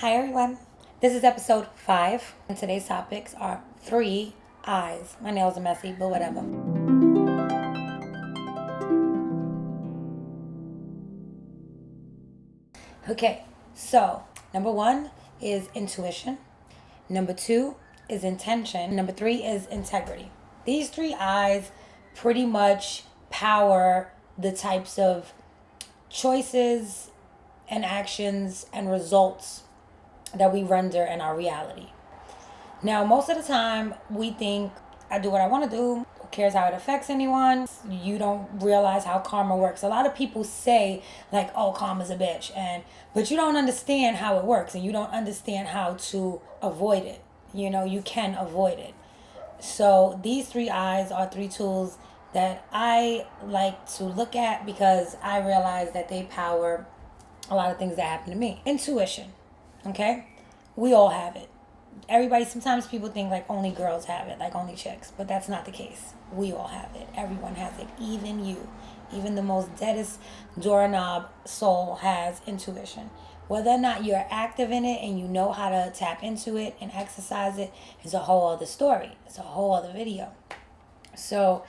Hi everyone, this is episode 5 and today's topics are 3 eyes. My nails are messy, but whatever. Okay, so number 1 is intuition, number 2 is intention, number 3 is integrity. These 3 eyes pretty much power the types of choices and actions and results that we render in our reality. Now, most of the time, we think, I do what I want to do. Who cares how it affects anyone? You don't realize how karma works. A lot of people say, like, oh, karma's a bitch. But you don't understand how it works, and you don't understand how to avoid it. You know, you can avoid it. So these 3 eyes are 3 tools that I like to look at because I realize that they power a lot of things that happen to me. Intuition. Okay? We all have it. Sometimes people think like only girls have it, like only chicks, but that's not the case. We all have it. Everyone has it. Even you. Even the most deadest doorknob soul has intuition. Whether or not you're active in it and you know how to tap into it and exercise it is a whole other story. It's a whole other video. So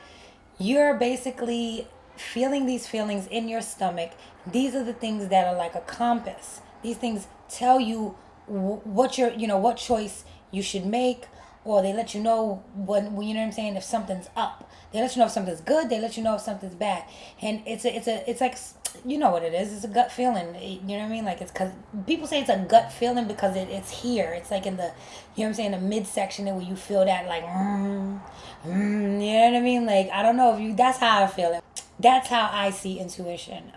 you're basically feeling these feelings in your stomach. These are the things that are like a compass. These things tell you what choice you should make, or they let you know when you know what I'm saying, if something's up. They let you know if something's good, they let you know if something's bad. And it's like, you know what it is. It's a gut feeling. You know what I mean? Like, it's because people say it's a gut feeling because it's here. It's like in the, you know what I'm saying, the midsection where you feel that like, you know what I mean? Like, I don't know if you, that's how I feel it. That's how I see intuition.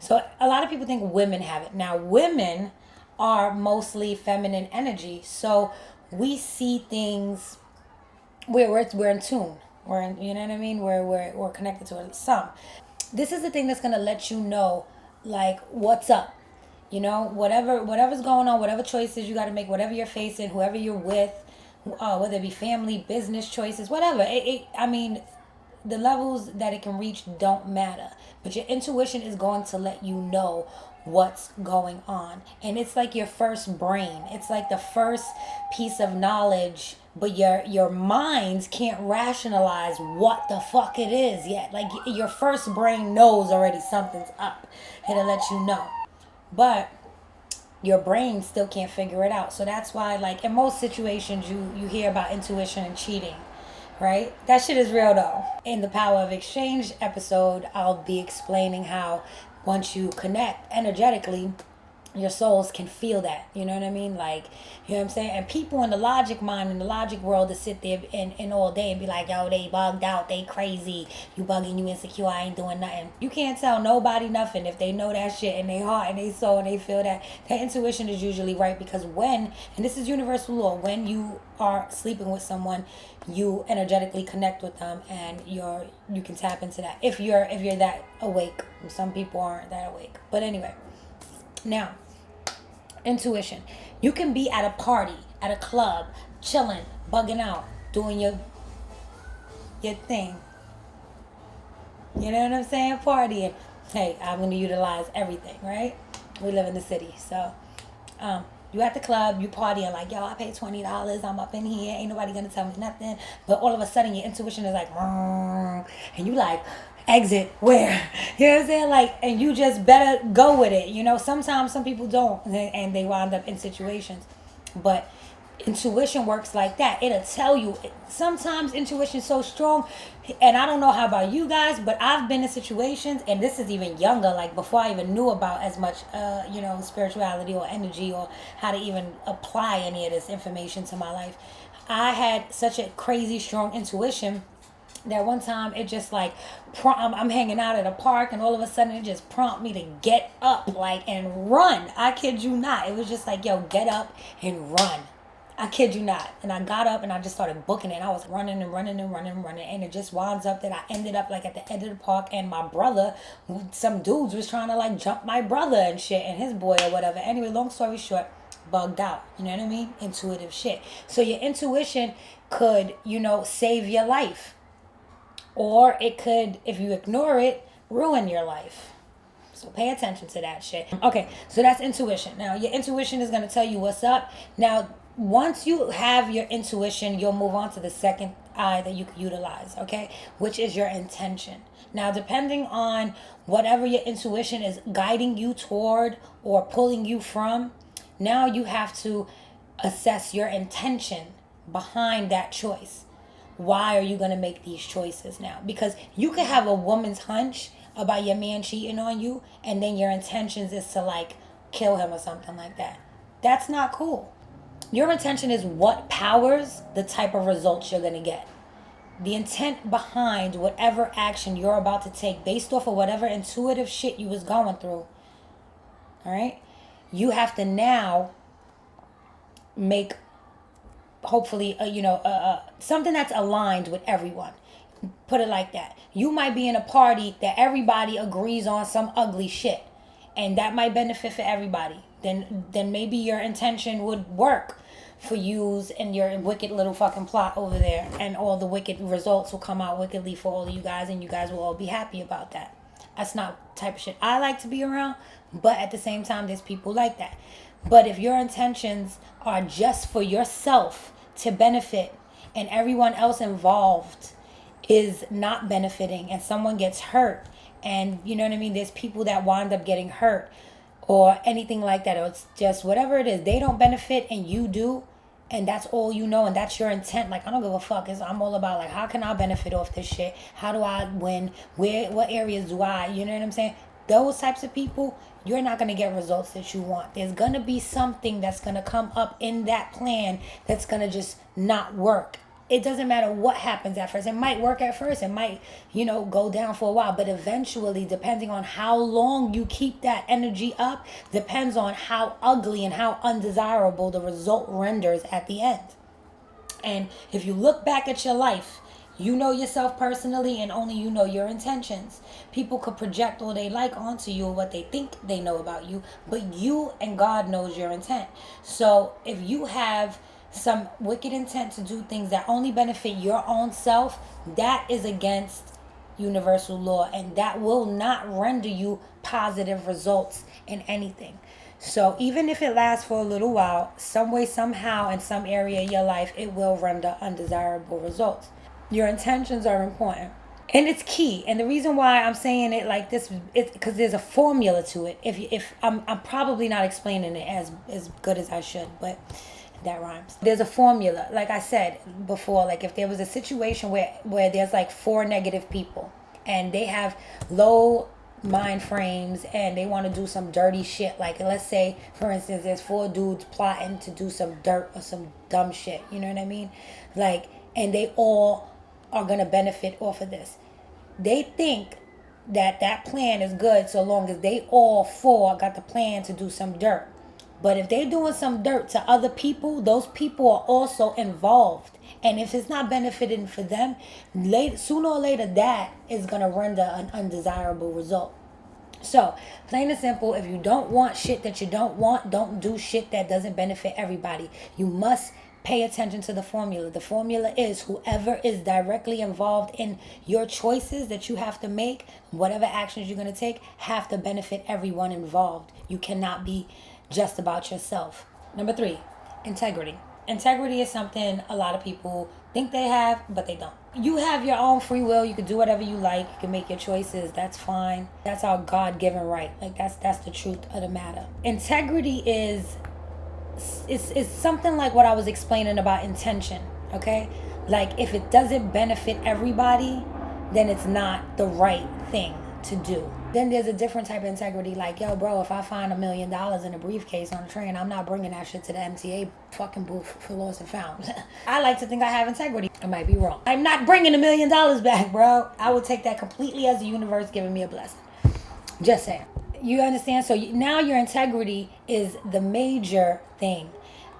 So a lot of people think women have it. Now, women are mostly feminine energy, so we see things where we're in tune. You know what I mean? We're connected to it some. This is the thing that's gonna let you know, like, what's up. You know, whatever's going on, whatever choices you got to make, whatever you're facing, whoever you're with, whether it be family, business choices, whatever. I mean, the levels that it can reach don't matter, but your intuition is going to let you know what's going on. And it's like your first brain. It's like the first piece of knowledge, but your minds can't rationalize what the fuck it is yet. Like, your first brain knows already something's up. It'll let you know, but your brain still can't figure it out. So that's why, like, in most situations you hear about intuition and cheating, right? That shit is real though. In the Power of Exchange episode, I'll be explaining how once you connect energetically, your souls can feel that. You know what I mean? Like, you know what I'm saying? And people in the logic mind, in the logic world, to sit there and all day and be like, yo, they bugged out, they crazy, you bugging, you insecure, I ain't doing nothing. You can't tell nobody nothing if they know that shit in their heart and they soul and they feel that. That intuition is usually right, because and this is universal law, when you are sleeping with someone, you energetically connect with them, and you can tap into that if you're that awake. Some people aren't that awake, but anyway. Now, intuition. You can be at a party, at a club, chilling, bugging out, doing your thing. You know what I'm saying? Partying. Hey, I'm going to utilize everything, right? We live in the city, so you at the club, you partying like, yo, I paid $20, I'm up in here, ain't nobody gonna tell me nothing. But all of a sudden your intuition is like, and you like, exit where? You know what I'm saying? Like, and you just better go with it. You know, sometimes some people don't, and they wind up in situations. But intuition works like that. It'll tell you. Sometimes intuition is so strong, and I don't know how about you guys, but I've been in situations, and this is even younger, like before I even knew about as much spirituality or energy, or how to even apply any of this information to my life. I had such a crazy strong intuition that one time it just like I'm hanging out at a park, and all of a sudden it just prompted me to get up, like, and run. I kid you not. It was just like, yo, get up and run. I kid you not. And I got up and I just started booking it. I was running and running and running and running. And it just winds up that I ended up like at the end of the park, and my brother, some dudes was trying to like jump my brother and shit, and his boy or whatever. Anyway, long story short, bugged out. You know what I mean? Intuitive shit. So your intuition could, save your life. Or it could, if you ignore it, ruin your life. So pay attention to that shit. Okay, so that's intuition. Now, your intuition is going to tell you what's up. Now, once you have your intuition, you'll move on to the second eye that you can utilize, okay? Which is your intention. Now, depending on whatever your intuition is guiding you toward or pulling you from, now you have to assess your intention behind that choice. Why are you going to make these choices now? Because you could have a woman's hunch about your man cheating on you, and then your intentions is to like kill him or something like that. That's not cool. Your intention is what powers the type of results you're going to get. The intent behind whatever action you're about to take based off of whatever intuitive shit you was going through. All right? You have to now make hopefully something that's aligned with everyone. Put it like that. You might be in a party that everybody agrees on some ugly shit, and that might benefit for everybody. Then maybe your intention would work for yous and your wicked little fucking plot over there, and all the wicked results will come out wickedly for all of you guys, and you guys will all be happy about that. That's not the type of shit I like to be around, but at the same time, there's people like that. But if your intentions are just for yourself to benefit, and everyone else involved is not benefiting, and someone gets hurt, and you know what I mean, there's people that wind up getting hurt or anything like that, or it's just whatever it is, they don't benefit and you do, and that's all you know, and that's your intent. Like, I don't give a fuck. I'm all about like, how can I benefit off this shit? How do I win? What areas do I, you know what I'm saying? Those types of people, you're not going to get results that you want. There's going to be something that's going to come up in that plan that's going to just not work. It doesn't matter what happens at first. It might work at first. It might, go down for a while. But eventually, depending on how long you keep that energy up, depends on how ugly and how undesirable the result renders at the end. And if you look back at your life, you know yourself personally, and only you know your intentions. People could project all they like onto you or what they think they know about you, but you and God knows your intent. So if you have some wicked intent to do things that only benefit your own self, that is against universal law, and that will not render you positive results in anything. So even if it lasts for a little while, some way, somehow, in some area of your life, it will render undesirable results. Your intentions are important, and it's key. And the reason why I'm saying it like this is because there's a formula to it. If I'm probably not explaining it as good as I should, but that rhymes. There's a formula. Like I said before, like if there was a situation where there's like 4 negative people and they have low mind frames and they want to do some dirty shit, like let's say for instance there's 4 dudes plotting to do some dirt or some dumb shit, you know what I mean, like, and they all are going to benefit off of this. They think that plan is good so long as they all 4 got the plan to do some dirt. But if they're doing some dirt to other people, those people are also involved. And if it's not benefiting for them, sooner or later, that is going to render an undesirable result. So, plain and simple, if you don't want shit that you don't want, don't do shit that doesn't benefit everybody. You must pay attention to the formula. The formula is whoever is directly involved in your choices that you have to make, whatever actions you're going to take, have to benefit everyone involved. You cannot be just about yourself. Number 3, integrity. Integrity is something a lot of people think they have, but they don't. You have your own free will. You can do whatever you like. You can make your choices. That's fine. That's our God-given right. Like that's the truth of the matter. Integrity is something like what I was explaining about intention. Okay, like if it doesn't benefit everybody, then it's not the right thing to do. Then there's a different type of integrity, like, yo, bro, if I find $1 million in a briefcase on a train, I'm not bringing that shit to the MTA fucking booth for lost and found. I like to think I have integrity. I might be wrong. I'm not bringing $1 million back, bro. I would take that completely as the universe giving me a blessing. Just saying. You understand? So now your integrity is the major thing.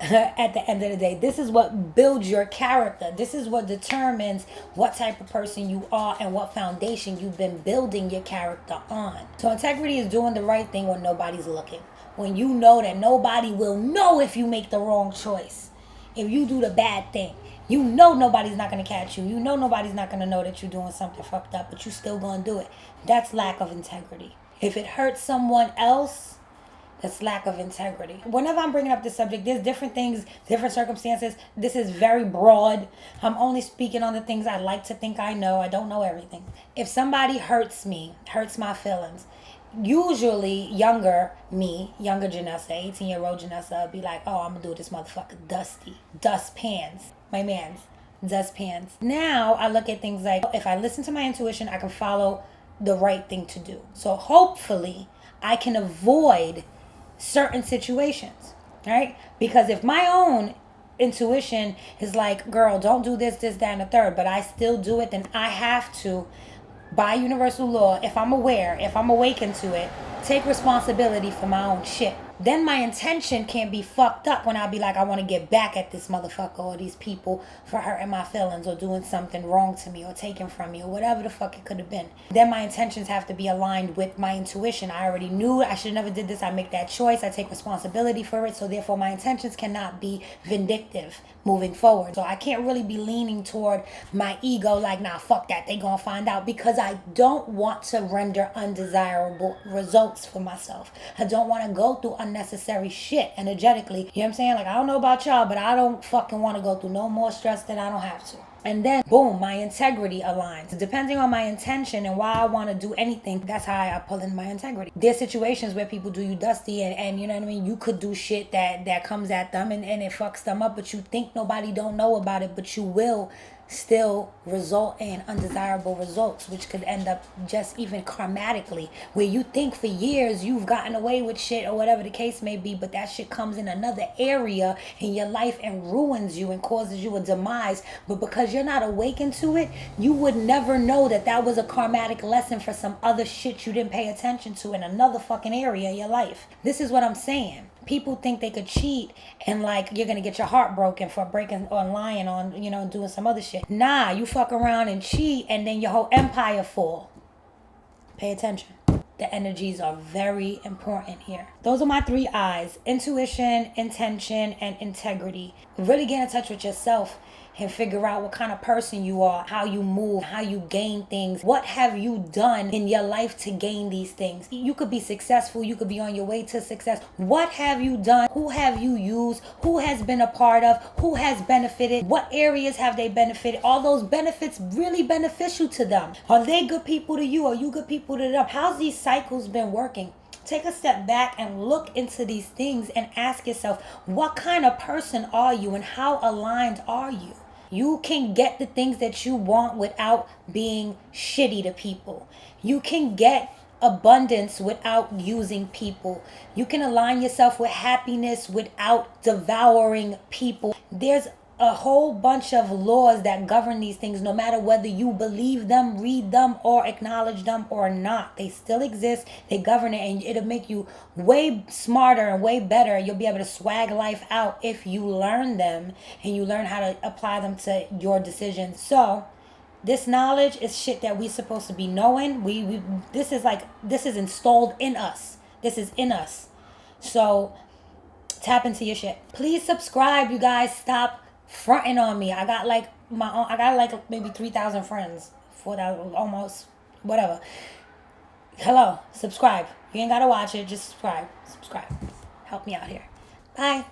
At the end of the day, this is what builds your character. This is what determines what type of person you are and what foundation you've been building your character on. So integrity is doing the right thing when nobody's looking. When you know that nobody will know if you make the wrong choice. If you do the bad thing, you know nobody's not going to catch you. You know nobody's not going to know that you're doing something fucked up, but you still going to do it. That's lack of integrity. If it hurts someone else, that's lack of integrity. Whenever I'm bringing up this subject, there's different things, different circumstances. This is very broad. I'm only speaking on the things I like to think I know. I don't know everything. If somebody hurts me, hurts my feelings, usually younger Janessa, 18-year-old Janessa, be like, oh, I'm gonna do this motherfucker dusty. Dust pans. My man's. Dust pans. Now I look at things like, if I listen to my intuition, I can follow the right thing to do. So hopefully I can avoid certain situations, right? Because if my own intuition is like, girl, don't do this, that, and the third, but I still do it, then I have to, by universal law, if I'm aware, if I'm awakened to it, take responsibility for my own shit. Then my intention can't be fucked up when I be like, I want to get back at this motherfucker or these people for hurting my feelings or doing something wrong to me or taking from me or whatever the fuck it could have been. Then my intentions have to be aligned with my intuition. I already knew I should have never did this. I make that choice. I take responsibility for it. So therefore my intentions cannot be vindictive moving forward. So I can't really be leaning toward my ego like, nah, fuck that. They gonna find out, because I don't want to render undesirable results for myself. I don't want to go through unnecessary shit energetically. You know what I'm saying? Like, I don't know about y'all, but I don't fucking want to go through no more stress than I don't have to. And then, boom, my integrity aligns. Depending on my intention and why I want to do anything, that's how I pull in my integrity. There's situations where people do you dusty and you know what I mean? You could do shit that comes at them and it fucks them up, but you think nobody don't know about it, but you will still result in undesirable results, which could end up just even karmatically, where you think for years you've gotten away with shit or whatever the case may be, but that shit comes in another area in your life and ruins you and causes you a demise. But because you're not awakened to it, you would never know that that was a karmatic lesson for some other shit you didn't pay attention to in another fucking area in your life. This is what I'm saying. People think they could cheat and like you're gonna get your heart broken for breaking or lying on, you know, doing some other shit. Nah, you fuck around and cheat and then your whole empire fall. Pay attention. The energies are very important here. Those are my 3 I's: intuition, intention, and integrity. Really get in touch with yourself and figure out what kind of person you are, how you move, how you gain things. What have you done in your life to gain these things? You could be successful. You could be on your way to success. What have you done? Who have you used? Who has been a part of? Who has benefited? What areas have they benefited? Are those benefits really beneficial to them? Are they good people to you? Are you good people to them? How's these cycles been working? Take a step back and look into these things and ask yourself, what kind of person are you and how aligned are you? You can get the things that you want without being shitty to people. You can get abundance without using people. You can align yourself with happiness without devouring people. There's a whole bunch of laws that govern these things, no matter whether you believe them, read them, or acknowledge them or not. They still exist. They govern it, and it'll make you way smarter and way better. You'll be able to swag life out if you learn them and you learn how to apply them to your decisions. So this knowledge is shit that we supposed to be knowing. This is installed in us. This is in us. So tap into your shit. Please subscribe, you guys. Stop fronting on me. I got like maybe 3,000 friends, 4,000, almost, whatever. Hello, subscribe. You ain't gotta watch it, just subscribe. Help me out here. Bye.